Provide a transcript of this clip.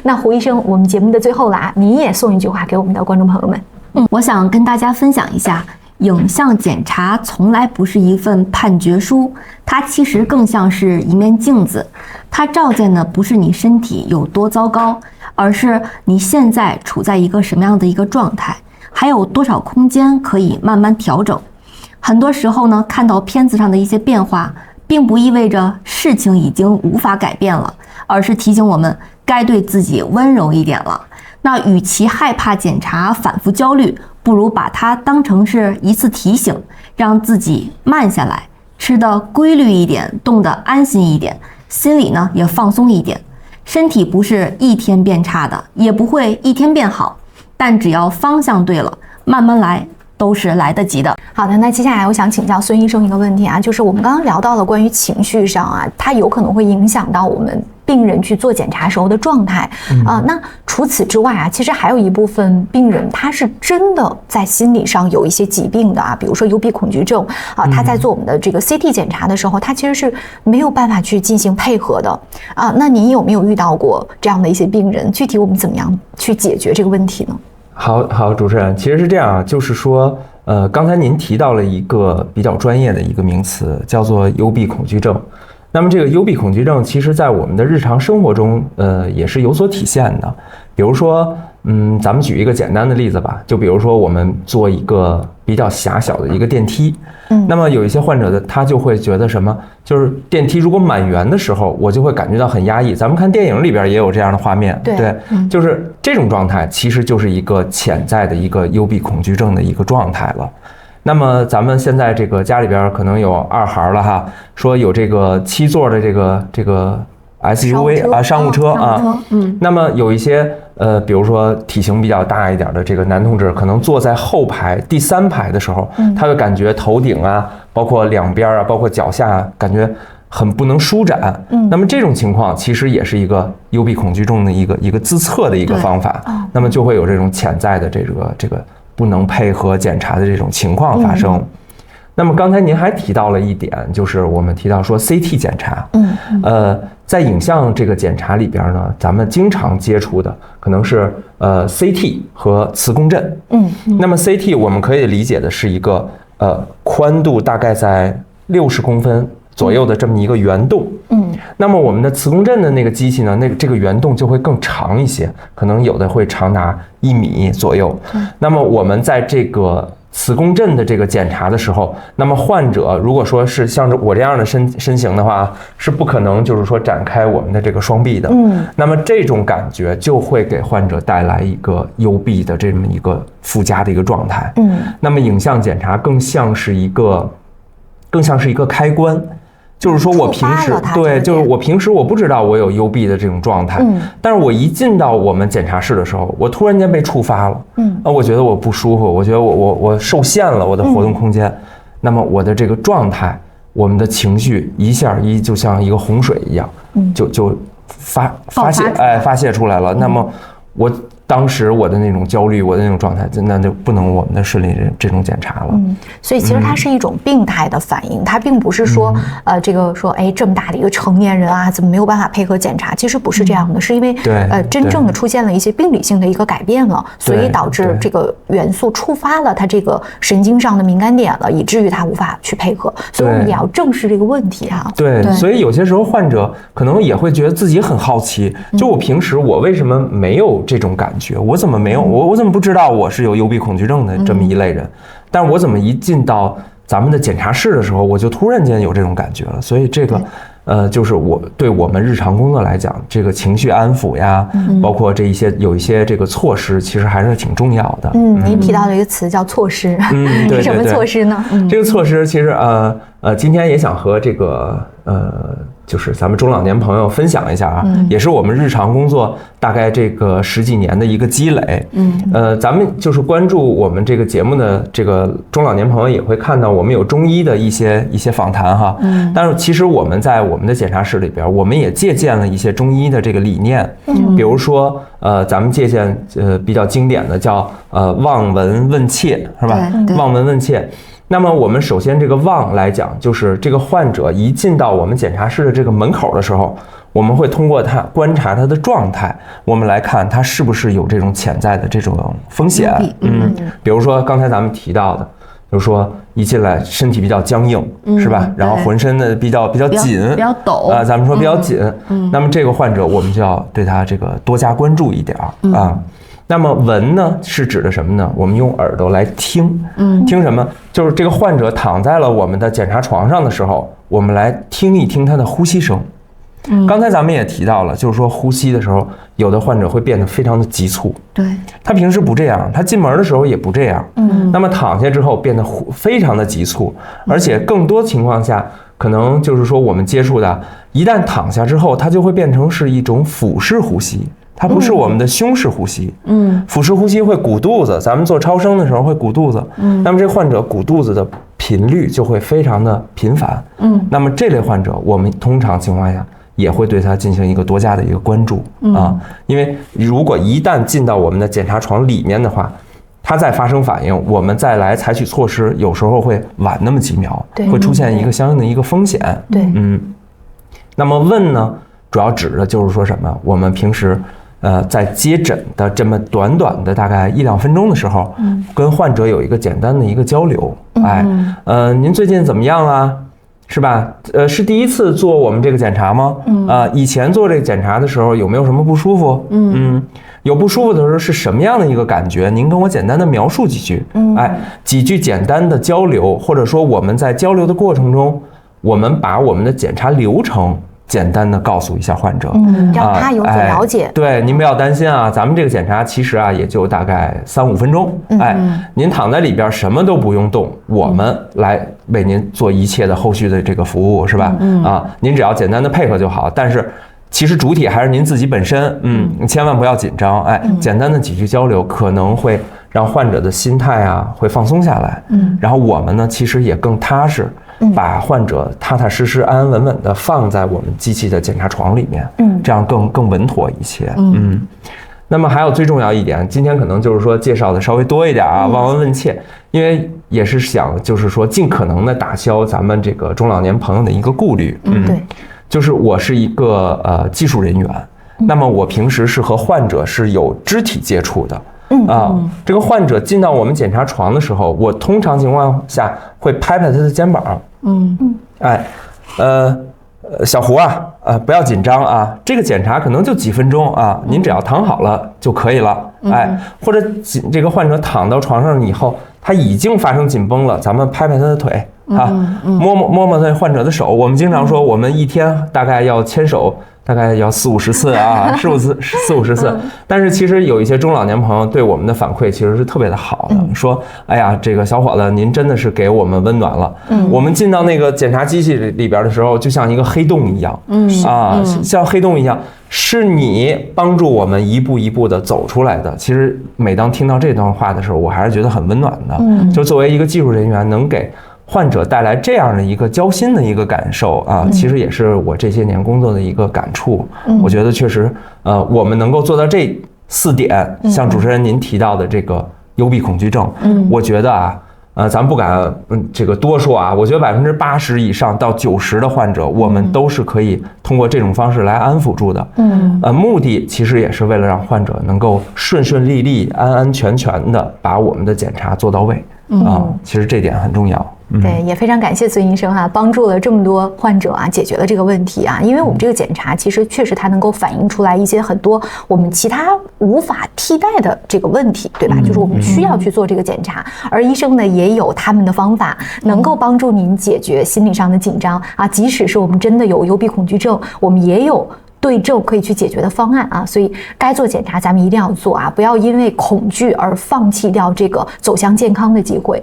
那胡医生，我们节目的最后了啊，你也送一句话给我们的观众朋友们。我想跟大家分享一下，影像检查从来不是一份判决书，它其实更像是一面镜子，它照见的不是你身体有多糟糕，而是你现在处在一个什么样的一个状态，还有多少空间可以慢慢调整。很多时候呢，看到片子上的一些变化，并不意味着事情已经无法改变了，而是提醒我们该对自己温柔一点了。那与其害怕检查反复焦虑，不如把它当成是一次提醒，让自己慢下来，吃得规律一点，动得安心一点，心里呢也放松一点。身体不是一天变差的，也不会一天变好，但只要方向对了，慢慢来都是来得及的。好的，那接下来我想请教孙医生一个问题啊，就是我们刚刚聊到了关于情绪上啊，它有可能会影响到我们病人去做检查时候的状态那除此之外啊，其实还有一部分病人他是真的在心理上有一些疾病的啊，比如说幽闭恐惧症啊，他在做我们的这个 CT 检查的时候，他其实是没有办法去进行配合的啊。那您有没有遇到过这样的一些病人？具体我们怎么样去解决这个问题呢？好，主持人，其实是这样，就是说，刚才您提到了一个比较专业的一个名词，叫做幽闭恐惧症。那么这个幽闭恐惧症，其实在我们的日常生活中，也是有所体现的。比如说，咱们举一个简单的例子吧，就比如说我们坐一个比较狭小的一个电梯，那么有一些患者他就会觉得什么，就是电梯如果满员的时候，我就会感觉到很压抑。咱们看电影里边也有这样的画面，对，就是这种状态，其实就是一个潜在的一个幽闭恐惧症的一个状态了。那么咱们现在这个家里边可能有2孩了哈，说有这个7座的这个 SUV 啊，商务车啊，那么有一些比如说体型比较大一点的这个男同志，可能坐在后排第3排的时候，他会感觉头顶啊，包括两边啊，包括脚下，感觉很不能舒展。那么这种情况其实也是一个幽闭恐惧症的一个自测的一个方法，那么就会有这种潜在的这个不能配合检查的这种情况发生。那么刚才您还提到了一点，就是我们提到说 CT 检查，在影像这个检查里边呢，咱们经常接触的可能是CT 和磁共振。那么 CT 我们可以理解的是一个宽度大概在60公分左右的这么一个圆洞。那么我们的磁共振的那个机器呢，这个圆洞就会更长一些，可能有的会长达1米左右。那么我们在这个磁共振的这个检查的时候，那么患者如果说是像我这样的身形的话，是不可能就是说展开我们的这个双臂的。那么这种感觉就会给患者带来一个幽闭的这么一个附加的一个状态。那么影像检查更像是一个开关。就是说我平时就是我平时我不知道我有幽闭的这种状态，但是我一进到我们检查室的时候，我突然间被触发了，我觉得我不舒服，我觉得我受限了我的活动空间，那么我的这个状态，我们的情绪一下就像一个洪水一样，就发泄出来了。那么当时我的那种焦虑，我的那种状态，那就不能我们的顺利这种检查了。所以其实它是一种病态的反应，它并不是说这个说这么大的一个成年人啊，怎么没有办法配合检查？其实不是这样的，是因为真正的出现了一些病理性的一个改变了，所以导致这个元素触发了它这个神经上的敏感点了，以至于它无法去配合。所以我们也要正视这个问题哈。对，所以有些时候患者可能也会觉得自己很好奇，就我平时我为什么没有这种感觉？我怎么没有？我怎么不知道我是有幽闭恐惧症的这么一类人？但是我怎么一进到咱们的检查室的时候，我就突然间有这种感觉了？所以这个就是对我们日常工作来讲，这个情绪安抚呀，包括有一些这个措施，其实还是挺重要的。您提到了一个词叫措施，是什么措施呢？这个措施其实今天也想和这个就是咱们中老年朋友分享一下啊，也是我们日常工作大概这个10几年的一个积累。咱们就是关注我们这个节目的这个中老年朋友也会看到我们有中医的一些访谈哈。但是其实我们在我们的检查室里边，我们也借鉴了一些中医的这个理念。比如说咱们借鉴比较经典的叫望闻问切，是吧？望闻问切。那么我们首先这个望来讲，就是这个患者一进到我们检查室的这个门口的时候，我们会通过它观察它的状态，我们来看它是不是有这种潜在的这种风险。比如说刚才咱们提到的，就是说一进来身体比较僵硬，是吧？然后浑身的比较紧，比较抖啊，咱们说比较紧。那么这个患者我们就要对他这个多加关注一点啊。那么闻呢是指的什么呢？我们用耳朵来听，听什么？就是这个患者躺在了我们的检查床上的时候，我们来听一听他的呼吸声。刚才咱们也提到了，就是说呼吸的时候，有的患者会变得非常的急促，对，他平时不这样，他进门的时候也不这样，那么躺下之后变得非常的急促，而且更多情况下，可能就是说我们接触的，一旦躺下之后，它就会变成是一种腹式呼吸。它不是我们的胸式呼吸，腹式呼吸会鼓肚子，咱们做超声的时候会鼓肚子，那么这患者鼓肚子的频率就会非常的频繁，那么这类患者我们通常情况下也会对他进行一个多加的一个关注啊，因为如果一旦进到我们的检查床里面的话，它再发生反应，我们再来采取措施，有时候会晚那么几秒，会出现一个相应的一个风险。对，那么问呢，主要指的就是说什么？我们平时在接诊的这么短短的大概1-2分钟的时候，跟患者有一个简单的一个交流。您最近怎么样啊？是吧？是第一次做我们这个检查吗？以前做这个检查的时候有没有什么不舒服？有不舒服的时候是什么样的一个感觉？您跟我简单的描述几句。几句简单的交流，或者说我们在交流的过程中，我们把我们的检查流程简单的告诉一下患者，让他有所了解。对，您不要担心啊，咱们这个检查其实啊也就大概3-5分钟。您躺在里边什么都不用动，我们来为您做一切的后续的这个服务，是吧？您只要简单的配合就好。但是其实主体还是您自己本身，千万不要紧张。简单的几句交流可能会让患者的心态啊会放松下来。然后我们呢其实也更踏实。把患者踏踏实实、安安稳稳的放在我们机器的检查床里面，这样更稳妥一些。那么还有最重要一点，今天可能就是说介绍的稍微多一点啊，望闻问切，因为也是想就是说尽可能的打消咱们这个中老年朋友的一个顾虑。对，就是我是一个技术人员，那么我平时是和患者是有肢体接触的。这个患者进到我们检查床的时候，我通常情况下会拍拍他的肩膀。小胡啊，不要紧张啊，这个检查可能就几分钟啊，您只要躺好了就可以了。或者这个患者躺到床上以后，他已经发生紧绷了，咱们拍拍他的腿啊，摸摸他患者的手。我们经常说，我们一天大概要牵手。大概要40-50次啊，40-50次。但是其实有一些中老年朋友对我们的反馈其实是特别的好的，说，哎呀，这个小伙子，您真的是给我们温暖了。我们进到那个检查机器里边的时候，就像一个黑洞一样，像黑洞一样，是你帮助我们一步一步的走出来的。其实每当听到这段话的时候，我还是觉得很温暖的。就作为一个技术人员，能给患者带来这样的一个交心的一个感受啊，其实也是我这些年工作的一个感触。我觉得确实，我们能够做到这4点，像主持人您提到的这个幽闭恐惧症，我觉得啊，咱不敢这个多说啊，我觉得80%以上到90%的患者，我们都是可以通过这种方式来安抚住的。目的其实也是为了让患者能够顺顺利利、安安全全的把我们的检查做到位。其实这点很重要。对，也非常感谢孙医生啊，帮助了这么多患者啊，解决了这个问题啊。因为我们这个检查其实确实它能够反映出来一些很多我们其他无法替代的这个问题，对吧？就是我们需要去做这个检查，而医生呢也有他们的方法，能够帮助您解决心理上的紧张啊。即使是我们真的有幽闭恐惧症，我们也有对症可以去解决的方案啊。所以该做检查咱们一定要做啊，不要因为恐惧而放弃掉这个走向健康的机会。